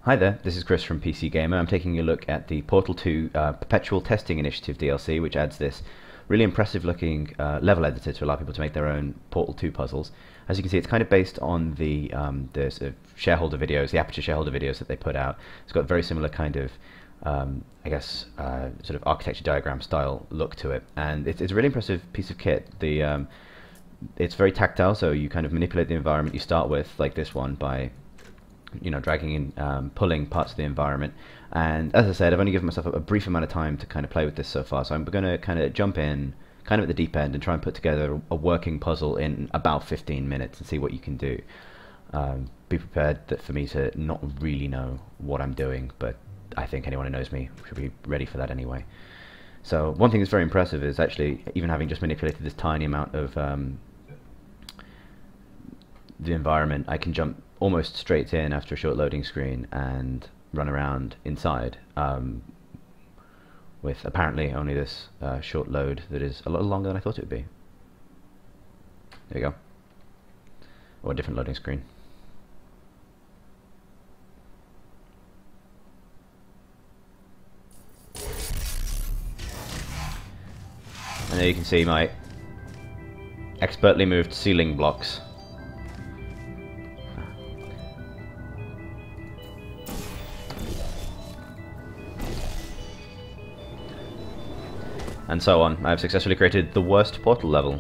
Hi there, this is Chris from PC Gamer. I'm taking a look at the Portal 2 Perpetual Testing Initiative DLC, which adds this really impressive looking level editor to allow people to make their own Portal 2 puzzles. As you can see, it's kind of based on the sort of shareholder videos, the Aperture shareholder videos that they put out. It's got a very similar kind of, sort of architecture diagram style look to it, and it's a really impressive piece of kit. It's very tactile, so you kind of manipulate the environment you start with, like this one, by dragging and pulling parts of the environment. And as I said, I've only given myself a brief amount of time to kind of play with this so far, so I'm going to kind of jump in kind of at the deep end and try and put together a working puzzle in about 15 minutes and see what you can do. Be prepared for me to not really know what I'm doing, but I think anyone who knows me should be ready for that anyway. So one thing that's very impressive is actually, even having just manipulated this tiny amount of the environment, I can jump almost straight in after a short loading screen and run around inside with apparently only this short load that is a little longer than I thought it would be. There you go. Or a different loading screen. And there you can see my expertly moved ceiling blocks. And so on. I've successfully created the worst portal level.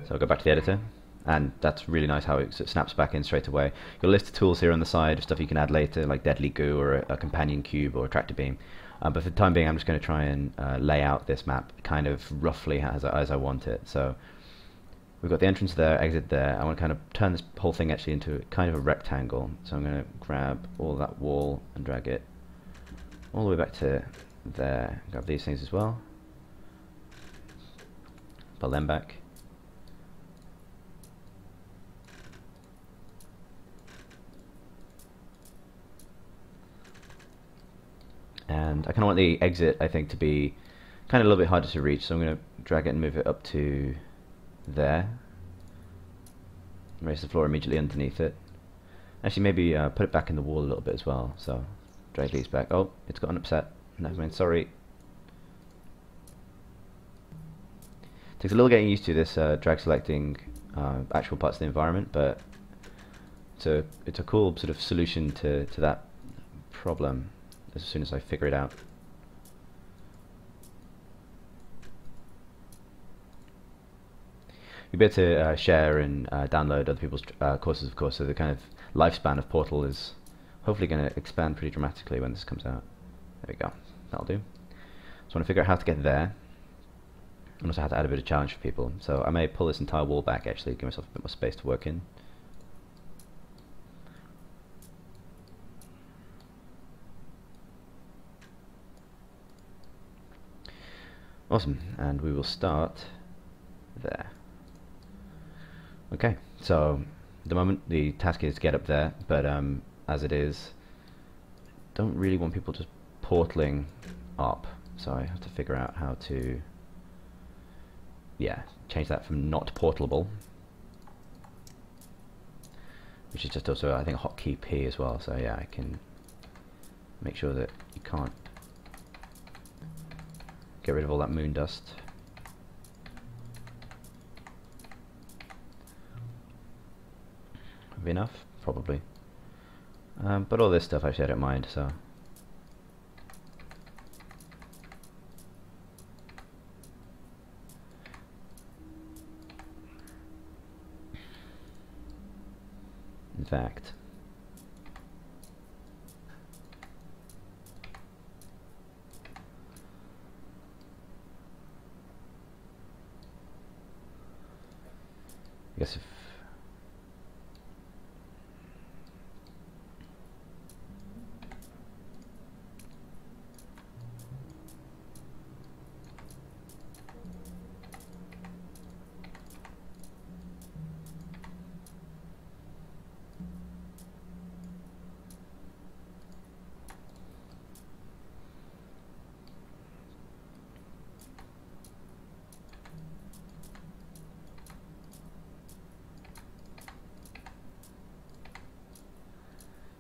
So I'll go back to the editor, and that's really nice how it snaps back in straight away. You'll list of tools here on the side of stuff you can add later, like deadly goo or a companion cube or a tractor beam. But for the time being, I'm just going to try and lay out this map kind of roughly as I want it. So we've got the entrance there, exit there. I want to kind of turn this whole thing actually into kind of a rectangle. So I'm going to grab all that wall and drag it all the way back to there. Grab these things as well. Pull them back. And I kind of want the exit, I think, to be kind of a little bit harder to reach, so I'm going to drag it and move it up to there. Raise the floor immediately underneath it. Actually, maybe put it back in the wall a little bit as well. So drag these back. Oh, it's gotten upset. Never mind, sorry. Takes a little getting used to this drag selecting actual parts of the environment, but it's a cool sort of solution to that problem as soon as I figure it out. You'll be able to share and download other people's courses, of course, so the kind of lifespan of Portal is hopefully going to expand pretty dramatically when this comes out. There we go. That'll do. So I want to figure out how to get there, and also how to add a bit of challenge for people. So I may pull this entire wall back, actually, give myself a bit more space to work in. Awesome, and we will start there. Okay, so at the moment the task is to get up there, but as it is, don't really want people just portaling up, so I have to figure out how to, yeah, change that from not portalable, which is just also, I think, a hotkey P as well, so yeah, I can make sure that you can't get rid of all that moon dust. Be enough? Probably. But all this stuff actually I don't mind, so. In fact, I guess if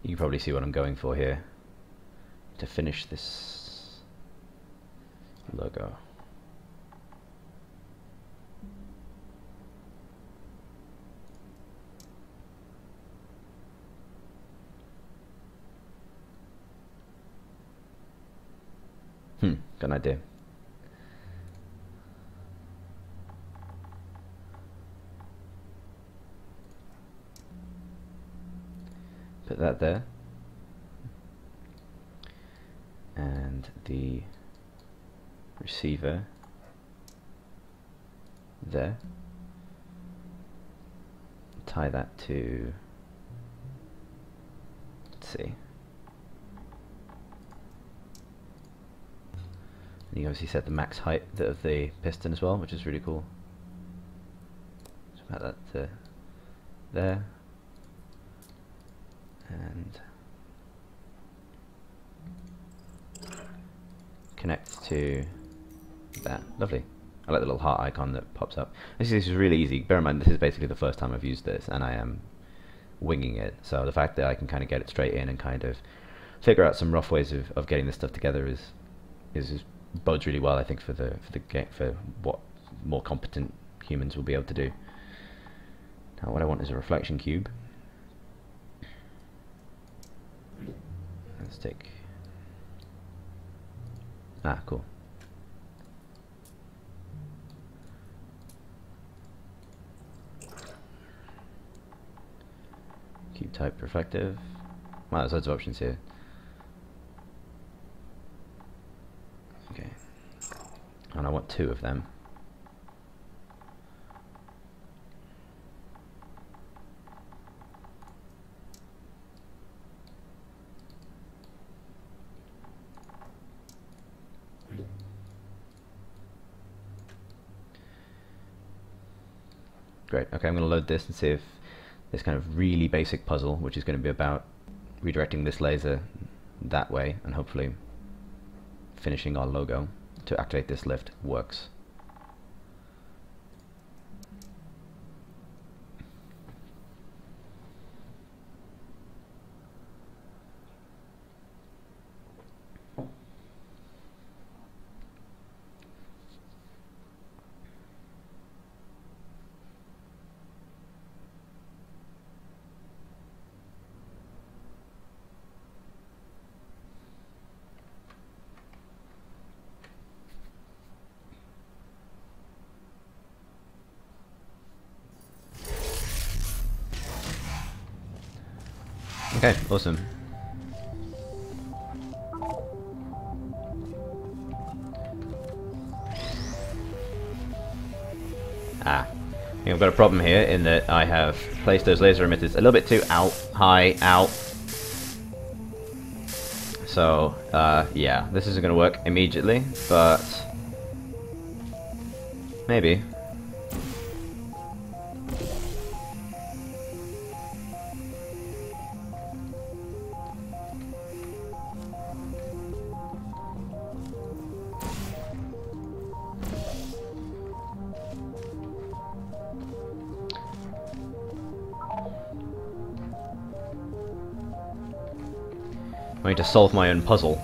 You can probably see what I'm going for here to finish this logo. Got an idea. Put that there. And the receiver there. Tie that to, let's see. And you obviously set the max height of the piston as well, which is really cool. So about that to there. And connect to that. Lovely. I like the little heart icon that pops up. This is really easy. Bear in mind, this is basically the first time I've used this, and I am winging it. So the fact that I can kind of get it straight in and kind of figure out some rough ways of getting this stuff together is bodes really well, I think, for the game, for what more competent humans will be able to do. Now, what I want is a reflection cube. Let's take. Ah, cool. Cube type reflective. Wow, there's loads of options here. Okay. And I want 2 of them. Great. Okay, I'm going to load this and see if this kind of really basic puzzle, which is going to be about redirecting this laser that way and hopefully finishing our logo to activate this lift, works. Okay, awesome. I think I've got a problem here in that I have placed those laser emitters a little bit too high out. So, yeah, this isn't going to work immediately, but maybe. I need to solve my own puzzle.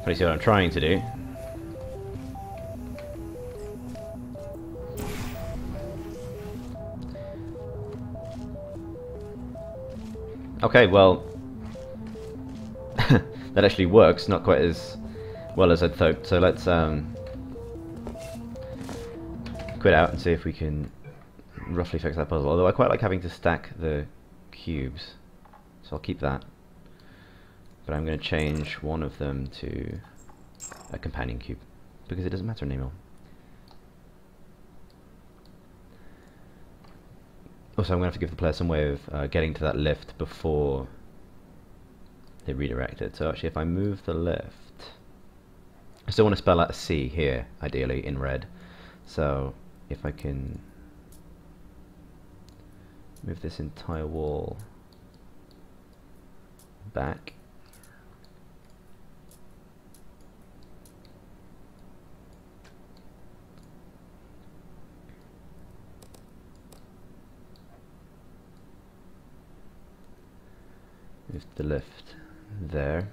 But you see what I'm trying to do. Okay, well, that actually works, not quite as well as I'd hoped, so let's quit out and see if we can roughly fix that puzzle, although I quite like having to stack the cubes, so I'll keep that, but I'm going to change one of them to a companion cube, because it doesn't matter anymore. Also, I'm going to have to give the player some way of getting to that lift before they redirect it. So actually, if I move the lift, I still want to spell out a C here, ideally, in red. So if I can move this entire wall back, move the lift there.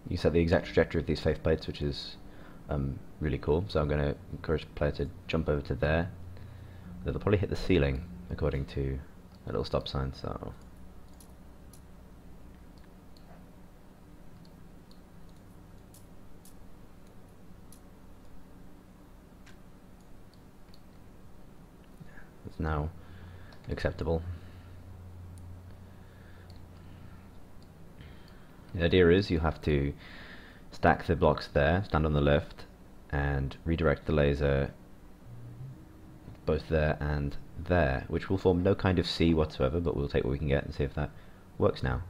You set the exact trajectory of these faith plates, which is really cool. So I'm going to encourage the player to jump over to there. They'll probably hit the ceiling according to a little stop sign. So it's now acceptable. The idea is you have to stack the blocks there, stand on the lift, and redirect the laser both there and there, which will form no kind of C whatsoever, but we'll take what we can get and see if that works now.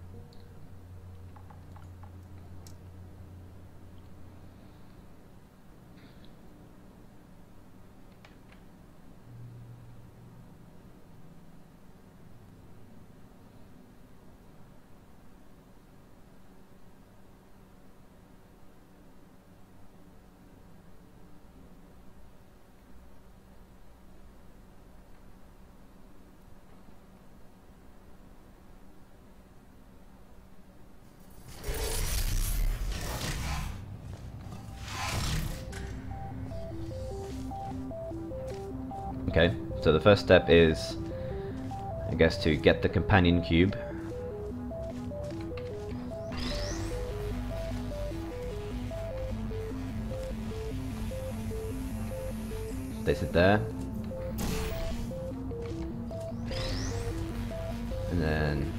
Okay, so the first step is, I guess, to get the companion cube. Place it there. And then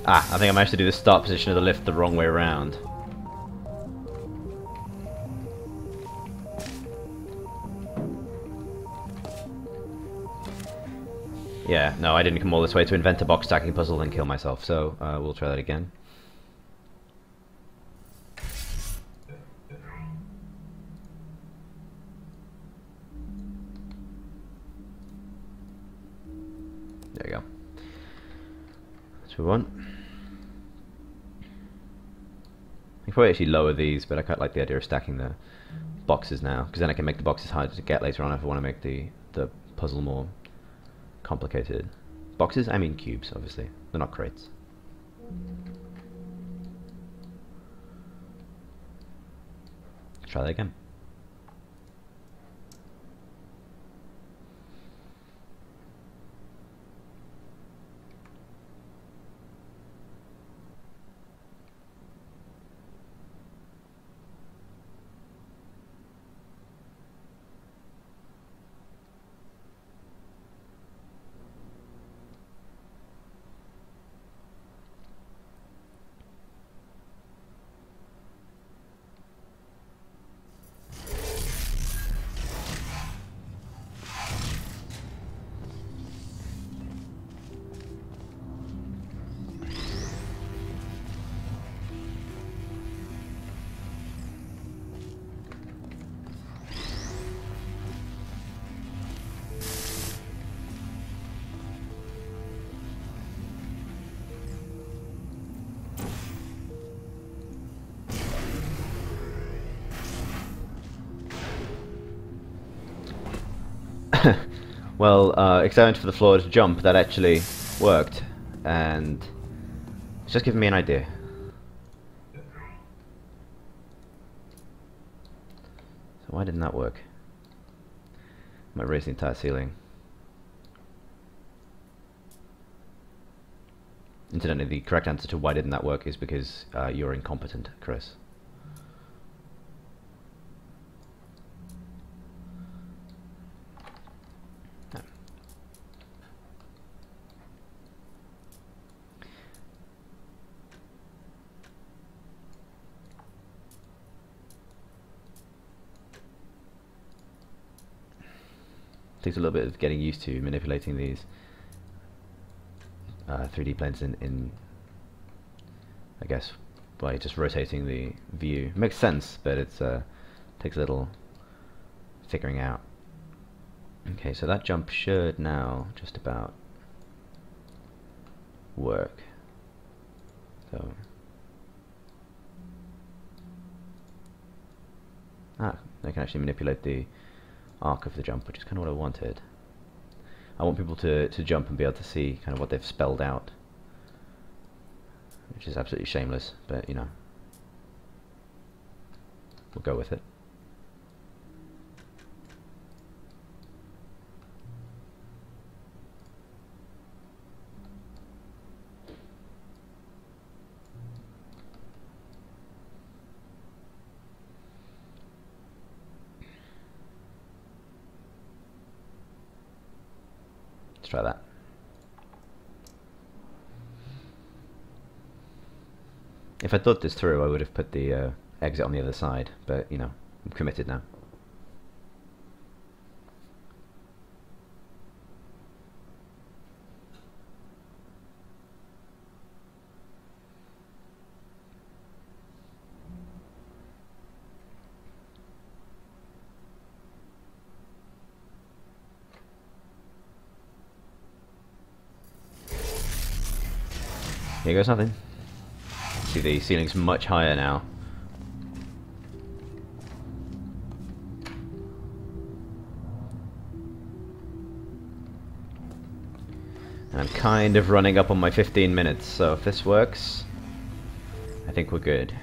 I think I managed to do the start position of the lift the wrong way around. Yeah, no, I didn't come all this way to invent a box stacking puzzle and kill myself, so we'll try that again. There you go. That's what we want. I can probably actually lower these, but I quite like the idea of stacking the boxes now, because then I can make the boxes harder to get later on if I want to make the puzzle more complicated. Boxes? I mean cubes, obviously. They're not crates. Try that again. Well, experiment for the floor to jump, that actually worked, and it's just giving me an idea. So why didn't that work? Might raise the entire ceiling. Incidentally, the correct answer to why didn't that work is because you're incompetent, Chris. Takes a little bit of getting used to manipulating these 3D planes in I guess by just rotating the view. It makes sense, but it's takes a little figuring out. Okay, so that jump should now just about work. So I can actually manipulate the arc of the jump, which is kind of what I wanted. I want people to jump and be able to see kind of what they've spelled out, which is absolutely shameless, but you know, we'll go with it. Let's try that. If I thought this through, I would have put the exit on the other side, but you know, I'm committed now. Here goes nothing. See, the ceiling's much higher now. And I'm kind of running up on my 15 minutes, so if this works, I think we're good.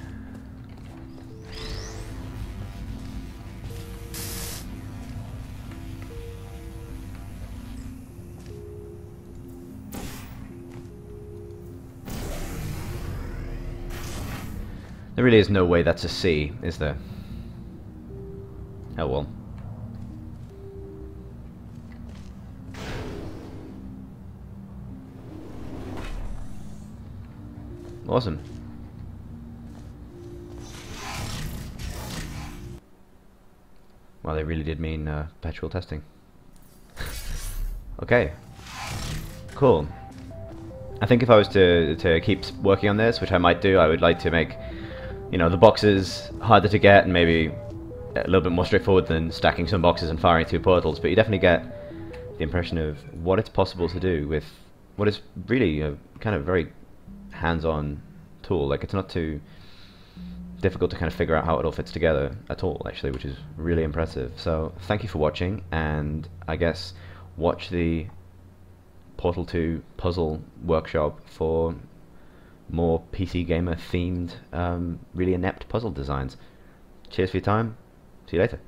There really is no way that's a C, is there? Oh well. Awesome. Well, they really did mean perpetual testing. Okay. Cool. I think if I was to keep working on this, which I might do, I would like to make, you know, the boxes harder to get and maybe a little bit more straightforward than stacking some boxes and firing through portals, but you definitely get the impression of what it's possible to do with what is really a kind of very hands-on tool. Like, it's not too difficult to kind of figure out how it all fits together at all, actually, which is really impressive. So thank you for watching, and I guess watch the Portal 2 puzzle workshop for more PC gamer themed, really inept puzzle designs. Cheers for your time. See you later.